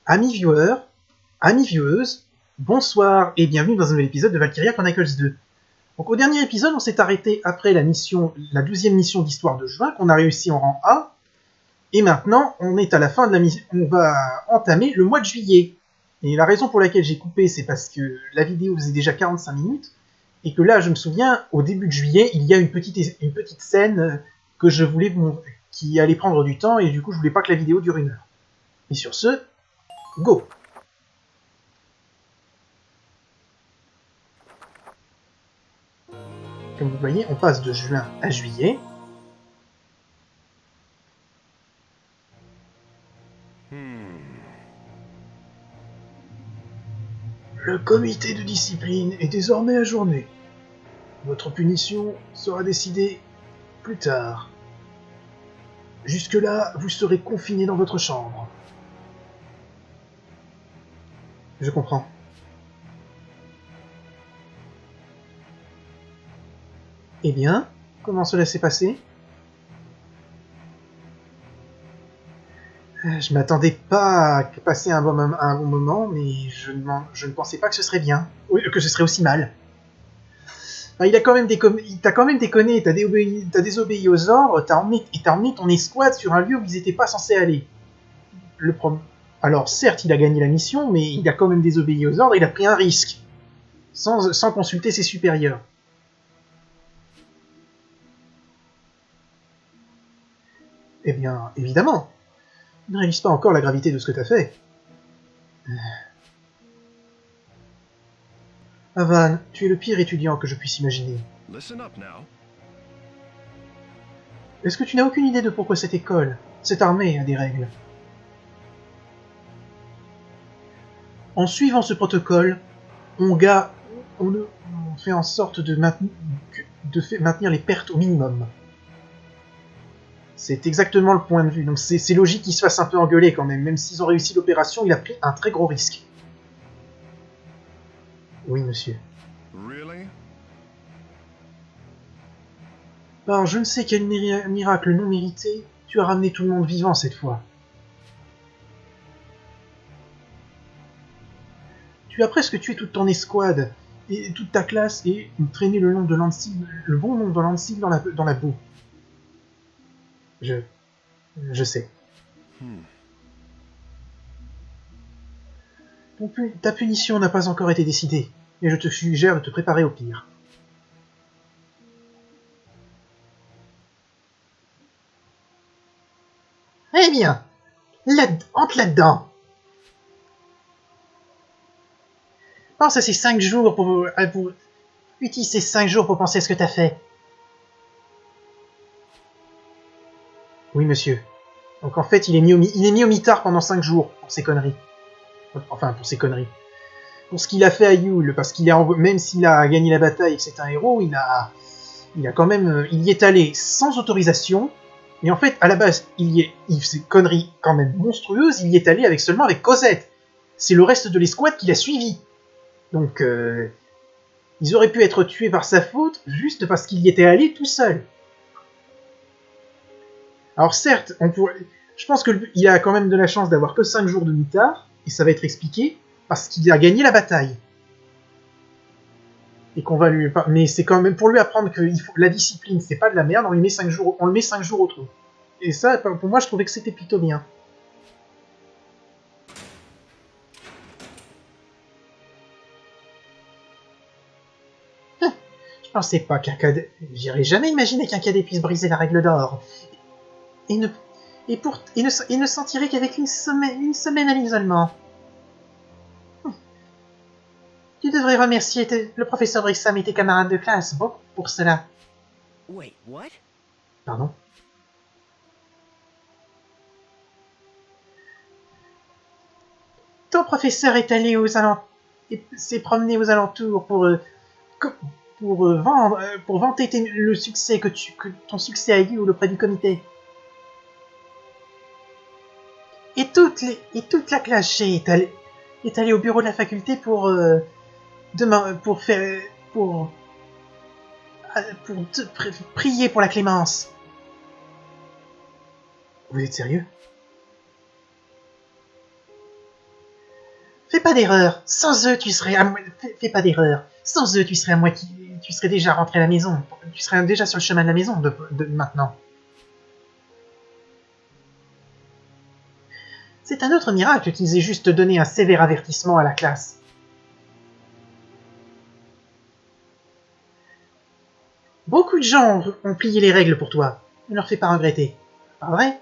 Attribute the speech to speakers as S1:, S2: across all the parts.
S1: Amis viewers, amis vieweuses, bonsoir et bienvenue dans un nouvel épisode de Valkyria Chronicles 2. Donc au dernier épisode, on s'est arrêté après la 12e mission d'histoire de juin, qu'on a réussi en rang A, et maintenant on est à la fin de la mission, on va entamer le mois de juillet. Et la raison pour laquelle j'ai coupé, c'est parce que la vidéo faisait déjà 45 minutes, et que là, je me souviens, au début de juillet, il y a une petite scène que je voulais qui allait prendre du temps, et du coup je voulais pas que la vidéo dure 1 heure. Et sur ce, go! Comme vous voyez, on passe de juin à juillet. Le comité de discipline est désormais ajourné. Votre punition sera décidée plus tard. Jusque-là, vous serez confiné dans votre chambre. Je comprends. Eh bien, comment cela s'est passé? Je m'attendais pas à passer un bon moment, mais je ne pensais pas que ce serait bien. Que ce serait aussi mal. Enfin, il t'a quand même déconné, t'as désobéi aux ordres, t'as emmené ton escouade sur un lieu où ils étaient pas censés aller. Alors certes, il a gagné la mission, mais il a quand même désobéi aux ordres, il a pris un risque. Sans consulter ses supérieurs. Eh bien, évidemment. Il ne réalise pas encore la gravité de ce que t'as fait. Avan, tu es le pire étudiant que je puisse imaginer. Est-ce que tu n'as aucune idée de pourquoi cette école, cette armée a des règles? En suivant ce protocole, on fait en sorte de maintenir les pertes au minimum. C'est exactement le point de vue, donc c'est logique qu'ils se fassent un peu engueuler quand même s'ils ont réussi l'opération, il a pris un très gros risque. Oui, monsieur.
S2: Really?
S1: Par je ne sais quel miracle non mérité, tu as ramené tout le monde vivant cette fois. Tu as presque tué toute ton escouade, et toute ta classe, et traîné le bon nom de Landsil dans la boue. Je sais. Ta punition n'a pas encore été décidée, et je te suggère de te préparer au pire. Eh bien, entre là-dedans. Pense à ces 5 jours pour utilise ces 5 jours pour penser à ce que t'as fait. Oui, monsieur. Donc en fait, il est mis au mitard pendant 5 jours pour ses conneries. Enfin, pour ses conneries. Pour ce qu'il a fait à Yule, parce même s'il a gagné la bataille et que c'est un héros, il a quand même, il y est allé sans autorisation. Et en fait, à la base, ces conneries quand même monstrueuses, il y est allé seulement avec Cosette. C'est le reste de l'escouade qui l'a suivi. Donc, ils auraient pu être tués par sa faute, juste parce qu'il y était allé tout seul. Alors certes, je pense qu'il a quand même de la chance d'avoir que 5 jours de mitard, et ça va être expliqué, parce qu'il a gagné la bataille. Et qu'on va lui... Mais c'est quand même pour lui apprendre que la discipline, c'est pas de la merde, on le met 5 jours au trou. Et ça, pour moi, je trouvais que c'était plutôt bien. Je pensais pas J'irais jamais imaginer qu'un cadet puisse briser la règle d'or. Et ne s'en tirer qu'avec une semaine à l'isolement. Tu devrais remercier le professeur Brixham et tes camarades de classe pour cela.
S3: Wait, what?
S1: Pardon? Ton professeur est allé s'est promené aux alentours pour vanter le succès ton succès à You auprès du comité. Et toute la classe est allée au bureau de la faculté pour prier pour la clémence. Vous êtes sérieux? Fais pas d'erreur. Sans eux, tu serais à fais pas d'erreur. Sans eux, tu serais à moitié... Tu serais déjà rentré à la maison. Tu serais déjà sur le chemin de la maison de maintenant. C'est un autre miracle qu'ils aient juste donné un sévère avertissement à la classe. Beaucoup de gens ont plié les règles pour toi. Ne leur fais pas regretter. Pas vrai?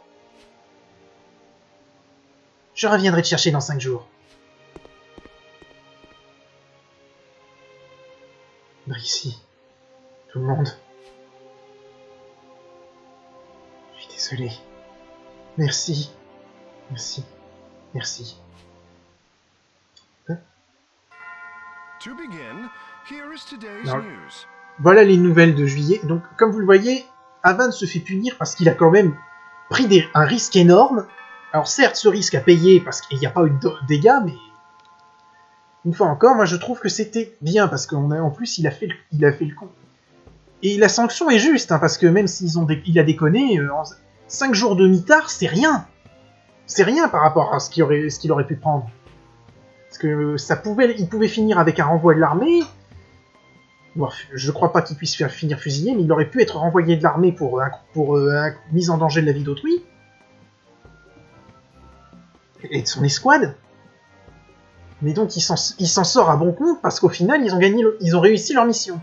S1: Je reviendrai te chercher dans 5 jours. Ici. Tout le monde. Je suis désolé. Merci. Merci. Merci. Alors, voilà les nouvelles de juillet. Donc, comme vous le voyez, Avan se fait punir parce qu'il a quand même pris un risque énorme. Alors certes, ce risque a payé parce qu'il n'y a pas eu de dégâts, mais une fois encore, moi je trouve que c'était bien parce qu'en plus il a fait le coup. Et la sanction est juste, hein, parce que même il a déconné, 5 jours de mitard, c'est rien. C'est rien par rapport à ce qu'il aurait pu prendre. Parce que il pouvait finir avec un renvoi de l'armée. Bon, je crois pas qu'il puisse finir fusillé, mais il aurait pu être renvoyé de l'armée pour mise en danger de la vie d'autrui. Et de son escouade. Mais donc il s'en sort à bon compte parce qu'au final ils ont réussi leur mission.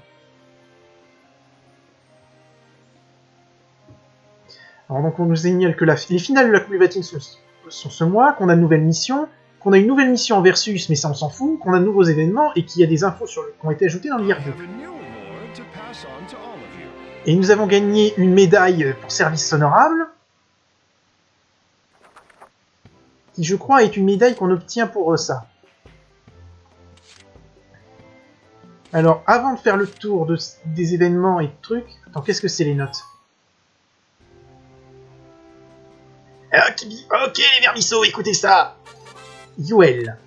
S1: Alors donc on nous signale que les finales de la Coupe du Vatine sont ce mois, qu'on a de nouvelles missions, qu'on a une nouvelle mission en Versus, mais ça on s'en fout, qu'on a de nouveaux événements et qu'il y a des infos qui ont été ajoutées dans l'IR2. Et nous avons gagné une médaille pour service honorable, qui je crois est une médaille qu'on obtient pour ça. Alors, avant de faire le tour des événements et de trucs... Attends, qu'est-ce que c'est les notes? Ok, les vermisseaux, écoutez ça. Yuel.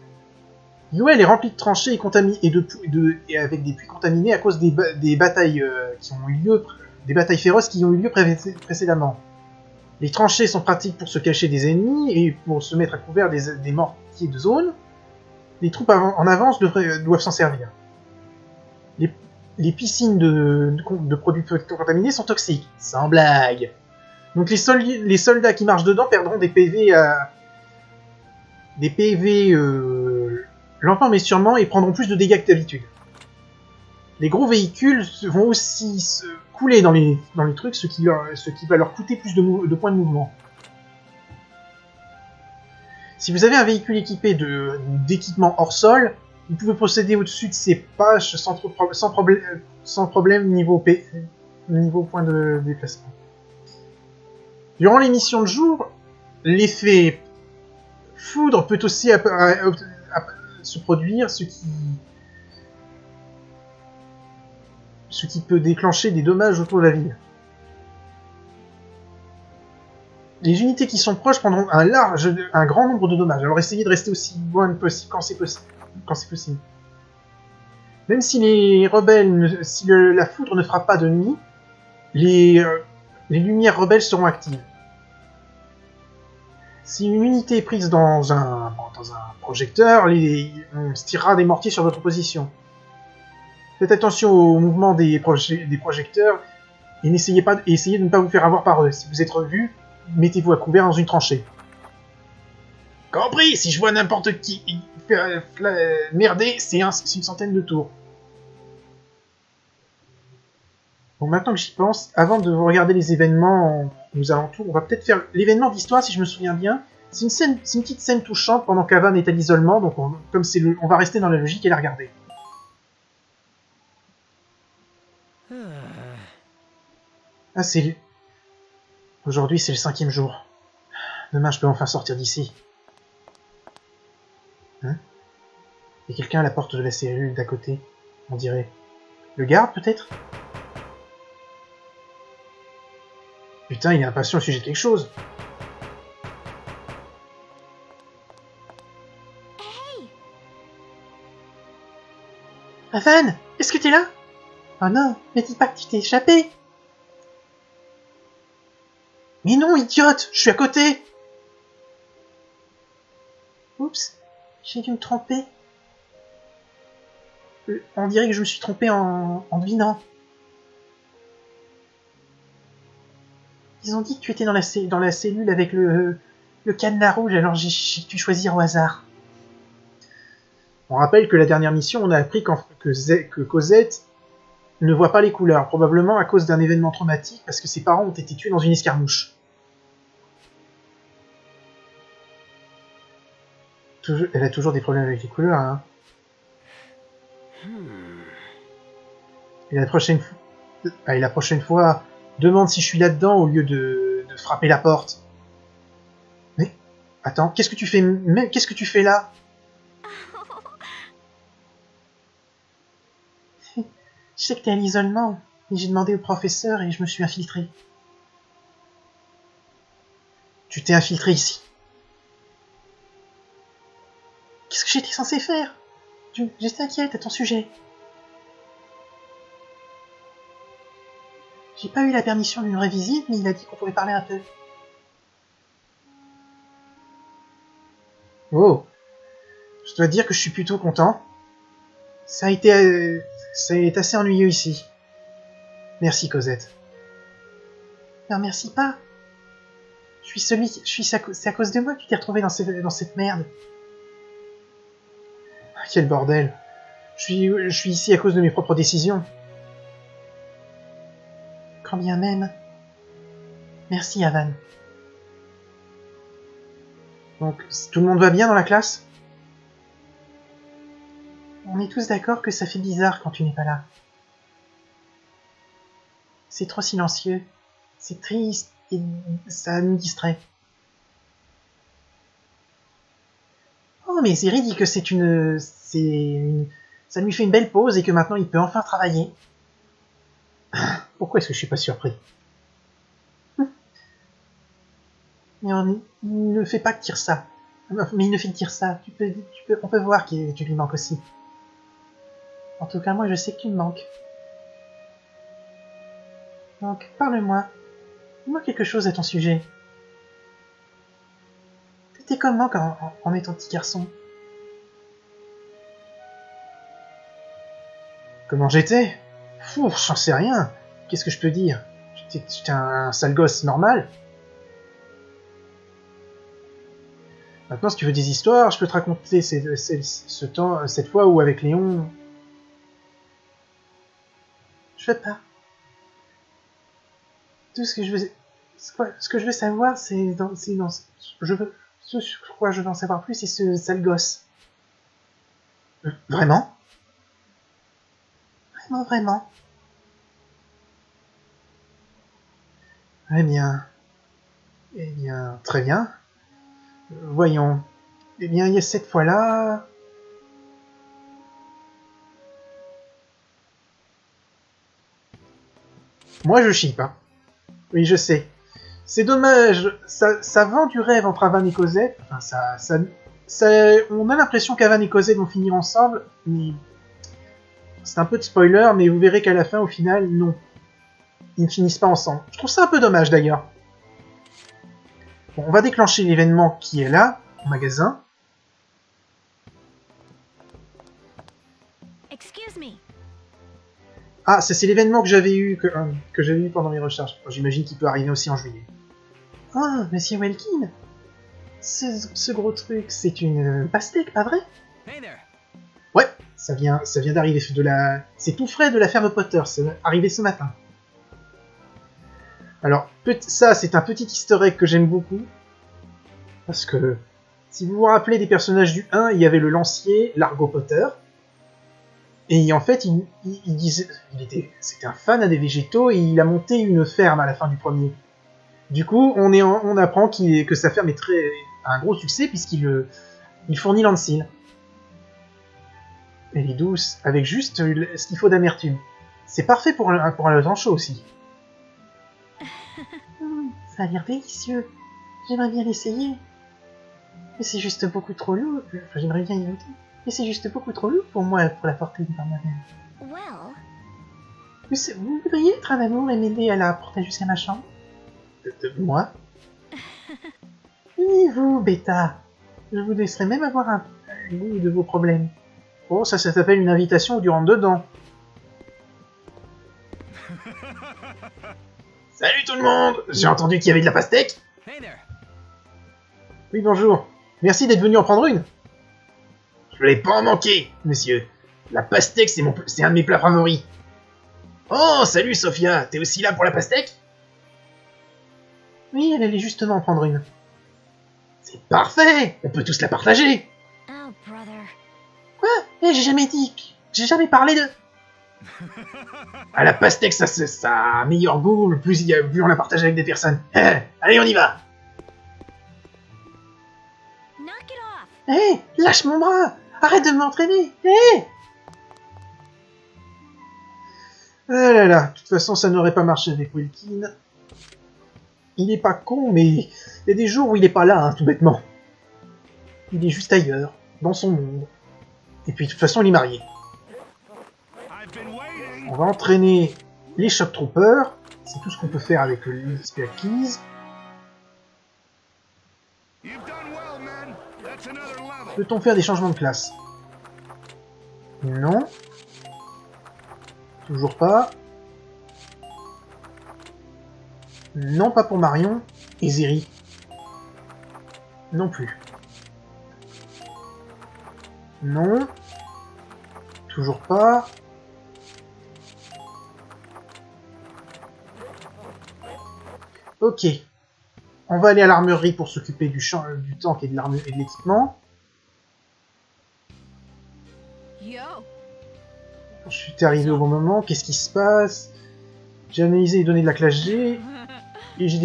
S1: Yuel est rempli de tranchées et avec des puits contaminés à cause des batailles qui ont eu lieu... Des batailles féroces qui ont eu lieu précédemment. Les tranchées sont pratiques pour se cacher des ennemis et pour se mettre à couvert des mortiers de zone. Les troupes en avance doivent s'en servir. Les piscines de produits contaminés sont toxiques. Sans blague. Donc les soldats qui marchent dedans perdront des PV lentement mais sûrement et prendront plus de dégâts que d'habitude. Les gros véhicules vont aussi se couler dans les trucs, ce qui va leur coûter plus de points de mouvement. Si vous avez un véhicule équipé d'équipements hors sol, vous pouvez procéder au-dessus de ces pages sans problème niveau point de déplacement. Durant les missions de jour, l'effet foudre peut aussi se produire, ce qui peut déclencher des dommages autour de la ville. Les unités qui sont proches prendront un grand nombre de dommages, alors essayez de rester aussi loin que possible quand c'est possible. Même si les rebelles, la foudre ne frappe pas de nuit, les lumières rebelles seront actives. Si une unité est prise dans un projecteur, on se tirera des mortiers sur votre position. Faites attention au mouvement des projecteurs et essayez de ne pas vous faire avoir par eux. Si vous êtes revu, mettez-vous à couvert dans une tranchée. Compris, si je vois n'importe qui merder, c'est une centaine de tours. Bon, maintenant que j'y pense, avant de regarder les événements aux alentours, on va peut-être faire l'événement d'histoire, si je me souviens bien. C'est une petite scène touchante pendant qu'Avan est à l'isolement, donc on va rester dans la logique et la regarder. Ah, aujourd'hui, c'est le 5e jour. Demain, je peux enfin sortir d'ici. Hein? Il y a quelqu'un à la porte de la cellule d'à côté, on dirait. Le garde, peut-être? Putain, il est impatient au sujet de quelque chose.
S2: Hey!
S1: Avan, est-ce que t'es là? Oh non, mais dis pas que tu t'es échappé. Mais non, idiote, je suis à côté. Oups. J'ai dû me tromper. On dirait que je me suis trompé en devinant. Ils ont dit que tu étais dans la cellule avec le cadenas rouge, alors j'ai dû choisir au hasard. On rappelle que la dernière mission, on a appris que Cosette ne voit pas les couleurs, probablement à cause d'un événement traumatique, parce que ses parents ont été tués dans une escarmouche. Elle a toujours des problèmes avec les couleurs, hein. Et la prochaine fois, demande si je suis là-dedans au lieu de frapper la porte. Mais, attends, qu'est-ce que tu fais là? Je sais que t'es à l'isolement, et j'ai demandé au professeur et je me suis infiltré. Tu t'es infiltré ici. Qu'est-ce que j'étais censé faire? J'étais inquiète à ton sujet. J'ai pas eu la permission d'une vraie visite, mais il a dit qu'on pouvait parler un peu. Oh, je dois dire que je suis plutôt content. Ça a été assez ennuyeux ici. Merci, Cosette. Non, merci pas. C'est à cause de moi que tu t'es retrouvé dans cette merde. Ah, quel bordel. Je suis ici à cause de mes propres décisions. Quand bien même. Merci, Avan. Donc, tout le monde va bien dans la classe? On est tous d'accord que ça fait bizarre quand tu n'es pas là. C'est trop silencieux. C'est triste et ça nous distrait. Oh, mais c'est ridicule que ça lui fait une belle pause et que maintenant il peut enfin travailler. Pourquoi est-ce que je suis pas surpris? Mais il ne fait pas que dire ça. Mais il ne fait que dire ça. On peut voir que tu lui manques aussi. En tout cas, moi, je sais que tu me manques. Donc, parle-moi. Dis-moi quelque chose à ton sujet. T'étais comment en étant petit garçon? Comment j'étais? Fou, j'en sais rien. Qu'est-ce que je peux dire? J'étais un sale gosse normal. Maintenant, si tu veux des histoires, je peux te raconter cette fois où avec Léon... Je veux pas. Tout ce que je veux savoir, ce que je veux en savoir plus, c'est ce sale gosse. Vraiment? Vraiment. Eh bien, très bien. Voyons. Eh bien, il y a cette fois-là... Moi, je chie pas. Oui, je sais. C'est dommage. Ça vend du rêve entre Avan et Cosette. Enfin, on a l'impression qu'Avan et Cosette vont finir ensemble, mais... C'est un peu de spoiler, mais vous verrez qu'à la fin, au final, non. Ils ne finissent pas ensemble. Je trouve ça un peu dommage, d'ailleurs. Bon, on va déclencher l'événement qui est là, au magasin.
S2: Excuse me.
S1: Ah, ça c'est l'événement que j'avais eu pendant mes recherches. J'imagine qu'il peut arriver aussi en juillet. Ah, Monsieur Welkin. Ce gros truc, c'est une pastèque, pas vrai?
S3: Hey there.
S1: Ouais, ça vient d'arriver c'est tout frais de la ferme Potter, c'est arrivé ce matin. Alors, ça c'est un petit easter egg que j'aime beaucoup. Parce que, si vous vous rappelez des personnages du 1, il y avait le lancier, Largo Potter. Et en fait, c'était un fan des végétaux et il a monté une ferme à la fin du premier. Du coup, on apprend que sa ferme est un gros succès puisqu'il fournit l'Ancil. Elle est douce, avec juste ce qu'il faut d'amertume. C'est parfait pour un temps chaud aussi. Ça a l'air délicieux. J'aimerais bien l'essayer. Mais c'est juste beaucoup trop lourd. Enfin, j'aimerais bien y goûter. Mais c'est juste beaucoup trop lourd pour moi pour la porter par moi-même.
S2: Well.
S1: Vous voudriez être un amour et m'aider à la porter jusqu'à ma chambre? Moi? Et vous, Bêta? Je vous laisserai même avoir goût de vos problèmes. Oh, ça s'appelle une invitation ou du rentre dedans. Salut tout le monde! J'ai entendu qu'il y avait de la pastèque.
S3: Hey there.
S1: Oui, bonjour. Merci d'être venu en prendre une. Je ne l'ai pas en manqué, monsieur. La pastèque, c'est un de mes plats favoris. Oh, salut Sophia, t'es aussi là pour la pastèque? Oui, elle allait justement en prendre une. C'est parfait! On peut tous la partager!
S2: Oh, brother.
S1: Quoi? J'ai jamais dit. J'ai jamais parlé de... Ah, la pastèque, ça a un meilleur goût, plus on la partage avec des personnes. Allez, on y va!
S2: Knock it off.
S1: Hé, lâche mon bras! Arrête de m'entraîner! Hé! Ah là là, de toute façon, ça n'aurait pas marché avec Wilkin. Il est pas con, mais il y a des jours où il est pas là, hein, tout bêtement. Il est juste ailleurs, dans son monde. Et puis, de toute façon, il est marié. On va entraîner les Shock Troopers. C'est tout ce qu'on peut faire avec les Spare Keys. Peut-on faire des changements de classe? Non. Toujours pas. Non, pas pour Marion. Et Zeri. Non plus. Non. Toujours pas. Ok. On va aller à l'armurerie pour s'occuper du tank et de l'équipement.
S2: Yo.
S1: Je suis arrivé au bon moment. Qu'est-ce qui se passe? J'ai analysé les données de la classe G. Et j'ai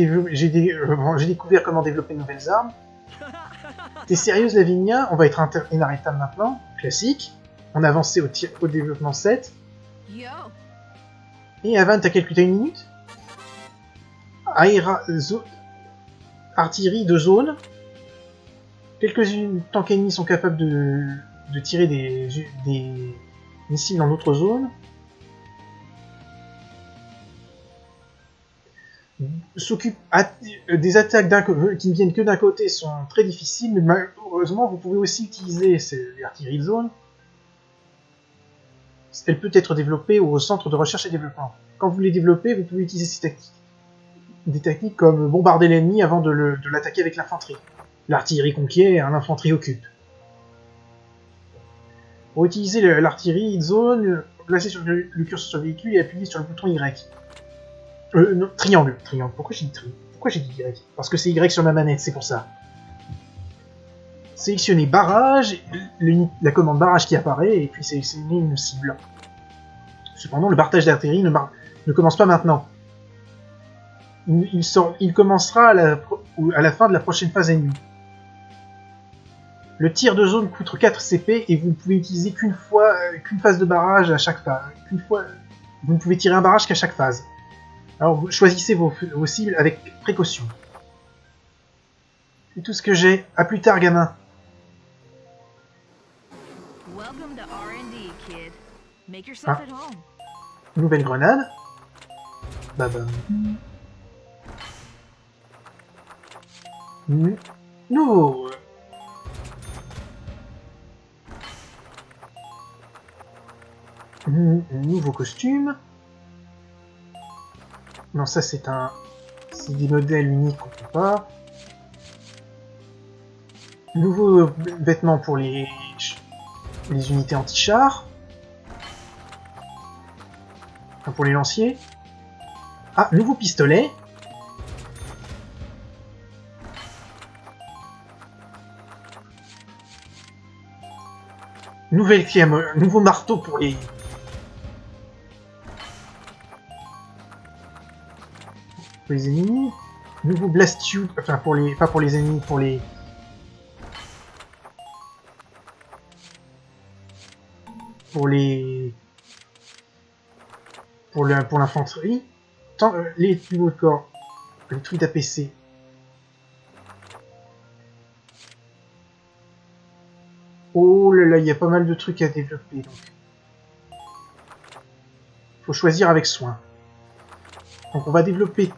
S1: découvert comment développer de nouvelles armes. T'es sérieuse, Lavinia? On va être inarrêtable maintenant. Classique. On a avancé au développement 7.
S2: Yo.
S1: Et Avan, t'as calculé une minute? Artillerie de zone. Quelques tanks ennemis sont capables de tirer des missiles dans d'autres zones. Des attaques qui ne viennent que d'un côté sont très difficiles, mais malheureusement vous pouvez aussi utiliser l'artillerie de zone. Elle peut être développée au centre de recherche et développement. Quand vous les développez, vous pouvez utiliser ces tactiques. Des techniques comme bombarder l'ennemi avant de l'attaquer avec l'infanterie. L'artillerie conquiert, l'infanterie occupe. Pour utiliser l'artillerie de zone, placez sur le curseur sur le véhicule et appuyez sur le bouton Y. Non, triangle. Pourquoi j'ai dit tri? Pourquoi j'ai dit Y? Parce que c'est Y sur ma manette, c'est pour ça. Sélectionnez barrage, la commande barrage qui apparaît, et puis sélectionnez une cible. Cependant, le partage d'artillerie ne commence pas maintenant. Il commencera à la fin de la prochaine phase ennemie. Le tir de zone coûte 4 CP et vous ne pouvez utiliser qu'une phase de barrage à chaque phase. Vous ne pouvez tirer un barrage qu'à chaque phase. Alors vous choisissez vos cibles avec précaution. C'est tout ce que j'ai. À plus tard, gamin.
S2: Welcome to R&D, kid. Make yourself at home.
S1: Nouvelle grenade. Babam. Nouveau. Nouveau costume. Non, ça c'est des modèles uniques qu'on peut pas. Nouveau vêtement pour les unités anti-chars. Enfin, pour les lanciers. Ah, nouveau pistolet. Nouvelle clé nouveau marteau pour les... ennemis. Nouveau blast tube, enfin pas pour les ennemis, pour l'infanterie. Les nouveaux corps, les trucs d'APC. Oh là là, il y a pas mal de trucs à développer, donc. Faut choisir avec soin. Donc on va développer...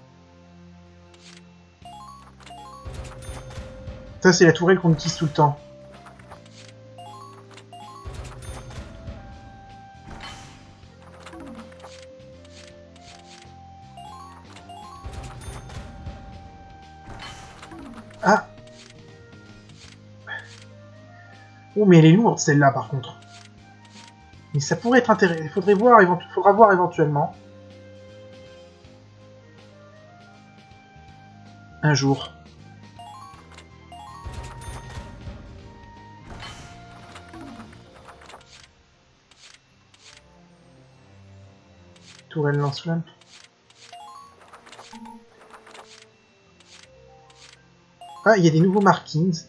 S1: Ça, c'est la tourelle qu'on utilise tout le temps. Oh, mais elle est lourde, celle-là, par contre. Mais ça pourrait être intéressant. Il faudra voir éventuellement. Un jour. Tourelle lance-flamme. Ah, il y a des nouveaux markings.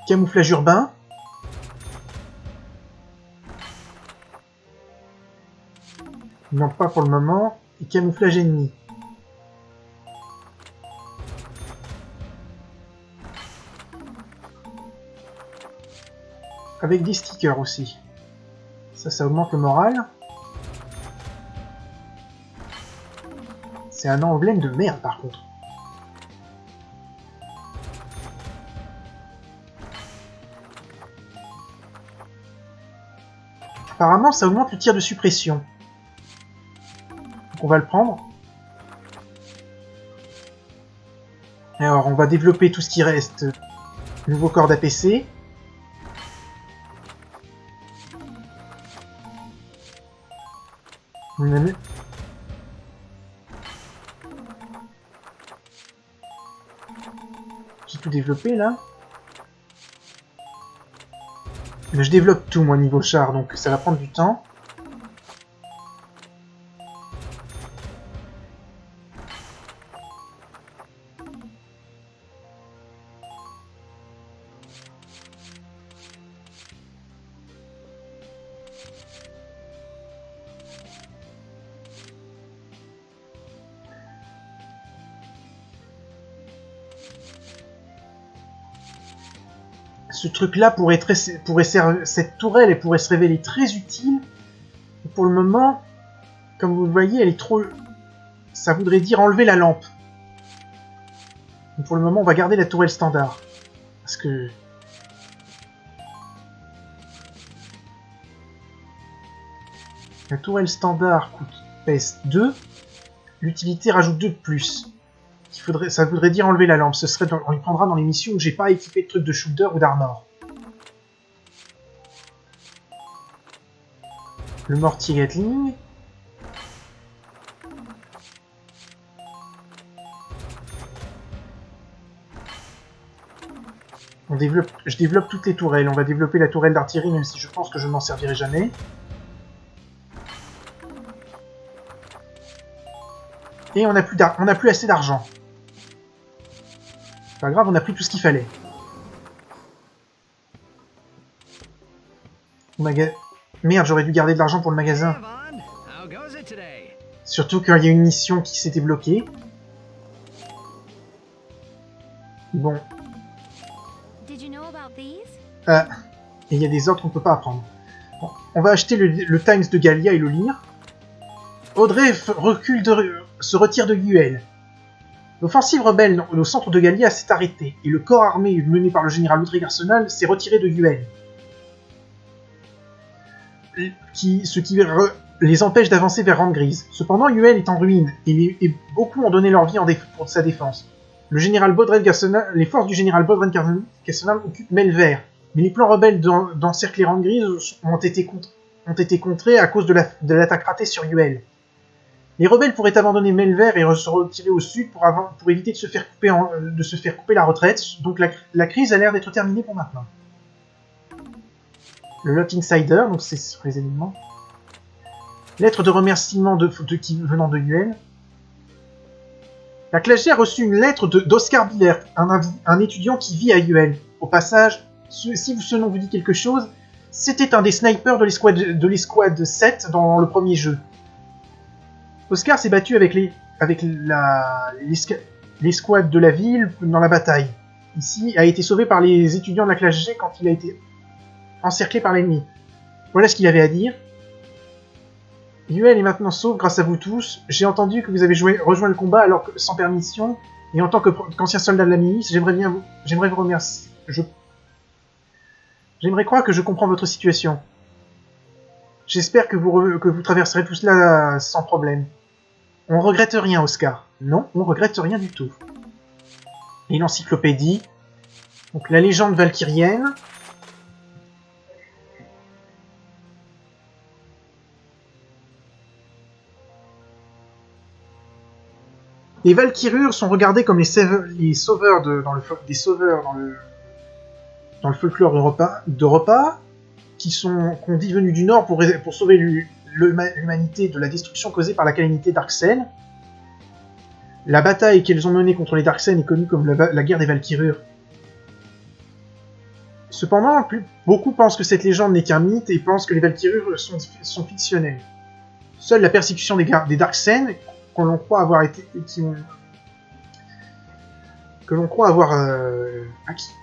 S1: Camouflage urbain. Non, pas pour le moment. Et camouflage ennemi. Avec des stickers aussi. Ça augmente le moral. C'est un emblème de merde par contre. Apparemment, ça augmente le tir de suppression. Donc on va le prendre. Alors, on va développer tout ce qui reste. Nouveau corps d'APC. J'ai tout développé là. Mais je développe tout moi niveau char, donc ça va prendre du temps. Ce truc-là pourrait cette tourelle, elle pourrait se révéler très utile. Et pour le moment, comme vous le voyez, elle est trop... Ça voudrait dire enlever la lampe. Donc pour le moment, on va garder la tourelle standard. Parce que... La tourelle standard pèse 2. L'utilité rajoute 2 de plus. Ça voudrait dire enlever la lampe. On y prendra dans les missions où j'ai pas équipé de trucs de shooter ou d'armor. Le mortier Gatling. Je développe toutes les tourelles. On va développer la tourelle d'artillerie, même si je pense que je ne m'en servirai jamais. Et on n'a plus assez d'argent. Pas grave, on a pris tout ce qu'il fallait. Merde, j'aurais dû garder de l'argent pour le magasin. Surtout qu'il y a une mission qui s'était bloquée. Bon. Et il y a des ordres qu'on ne peut pas apprendre. Bon, on va acheter le Times de Gallia et le lire. Audrey se retire de Guel. L'offensive rebelle au centre de Gallia s'est arrêtée, et le corps armé mené par le général Audrey Arsenal s'est retiré de Guel. Ce qui les empêche d'avancer vers Randgrise. Cependant, Guel est en ruine, et beaucoup ont donné leur vie pour sa défense. Les forces du général Bodren Arsenal occupent Melver, mais les plans rebelles d'encercler Randgrise ont été contrés à cause de l'attaque ratée sur Guel. Les rebelles pourraient abandonner Melver et se retirer au sud pour éviter de se faire couper la retraite, donc la crise a l'air d'être terminée pour maintenant. Le Lot Insider, donc c'est sur les éléments. Lettre de remerciement venant de Guel. La clergée a reçu une lettre d'Oscar Billert, un étudiant qui vit à Guel. Au passage, si ce nom vous dit quelque chose, c'était un des snipers de l'escouade 7 dans le premier jeu. Oscar s'est battu avec l'escouade de la ville dans la bataille. Ici, a été sauvé par les étudiants de la classe G quand il a été encerclé par l'ennemi. Voilà ce qu'il avait à dire. Guel est maintenant sauve grâce à vous tous. J'ai entendu que vous avez rejoint le combat alors que sans permission, et en tant qu'ancien soldat de la milice, j'aimerais vous remercier. J'aimerais croire que je comprends votre situation. J'espère que vous traverserez tout cela sans problème. On regrette rien, Oscar. Non, on regrette rien du tout. Et l'encyclopédie. Donc la légende valkyrienne. Les Valkyrures sont regardés comme les sauveurs des sauveurs dans le folklore d'Europa, qui ont dit venus du Nord pour sauver l'humanité de la destruction causée par la calamité Darksen. La bataille qu'elles ont menée contre les Darksen est connue comme la guerre des Valkyrures. Cependant, beaucoup pensent que cette légende n'est qu'un mythe et pensent que les Valkyrures sont fictionnelles. Seule la persécution des Darksen, que l'on croit avoir à qui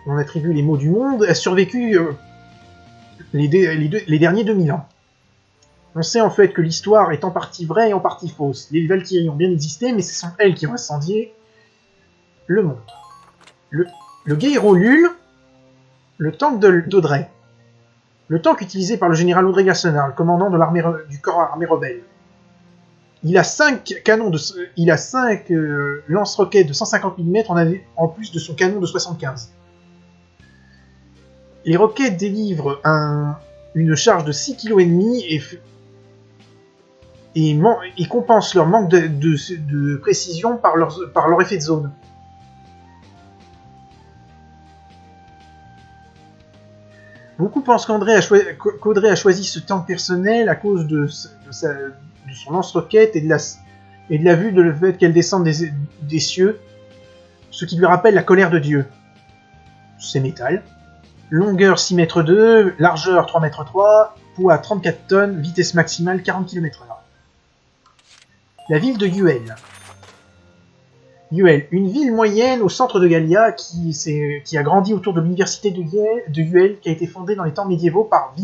S1: on attribue les maux du monde, a survécu les derniers 2000 ans. On sait en fait que l'histoire est en partie vraie et en partie fausse. Les Valkyries ont bien existé, mais ce sont elles qui ont incendié le monde. Le Geirolul, le tank d'Audrey. Le tank utilisé par le général Audrey Garcenar, le commandant du corps armé rebelle. Il a 5 lance-roquettes de 150 mm en plus de son canon de 75. Les roquettes délivrent une charge de 6,5 kg et compensent leur manque de précision par leur effet de zone. Beaucoup pensent qu'Audrey a choisi ce tank personnel à cause de son lance-roquette et de la vue de le fait qu'elle descende des cieux, ce qui lui rappelle la colère de Dieu. C'est métal. Longueur 6 m 2, largeur 3 m 3, poids 34 tonnes, vitesse maximale 40 km/h. La ville de Yuel. Yuel, une ville moyenne au centre de Gallia qui a grandi autour de l'université de Yuel qui a été fondée dans les temps médiévaux par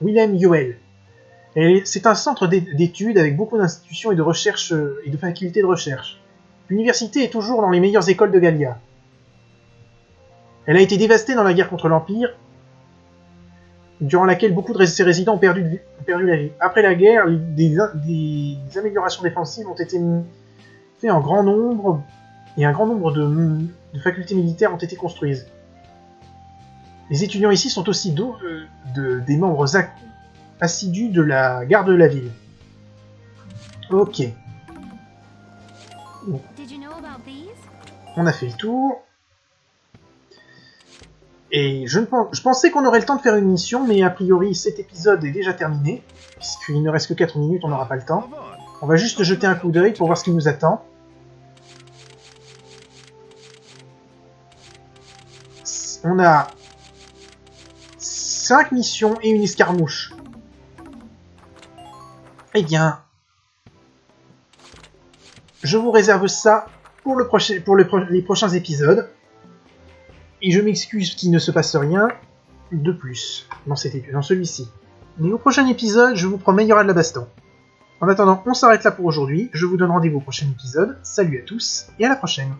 S1: Willem Yuel. C'est un centre d'études avec beaucoup d'institutions et de recherche et de facultés de recherche. L'université est toujours dans les meilleures écoles de Gallia. Elle a été dévastée dans la guerre contre l'Empire, durant laquelle beaucoup de ses résidents ont perdu la vie. Après la guerre, des améliorations défensives ont été faites en grand nombre, et un grand nombre de facultés militaires ont été construites. Les étudiants ici sont aussi des membres assidus de la garde de la ville. Ok. On a fait le tour. Et je pensais qu'on aurait le temps de faire une mission, mais a priori cet épisode est déjà terminé. Puisqu'il ne reste que 4 minutes, on n'aura pas le temps. On va juste jeter un coup d'œil pour voir ce qui nous attend. On a 5 missions et une escarmouche. Eh bien, je vous réserve ça pour les prochains épisodes. Et je m'excuse qu'il ne se passe rien de plus dans celui-ci. Mais au prochain épisode, je vous promets, il y aura de la baston. En attendant, on s'arrête là pour aujourd'hui. Je vous donne rendez-vous au prochain épisode. Salut à tous et à la prochaine.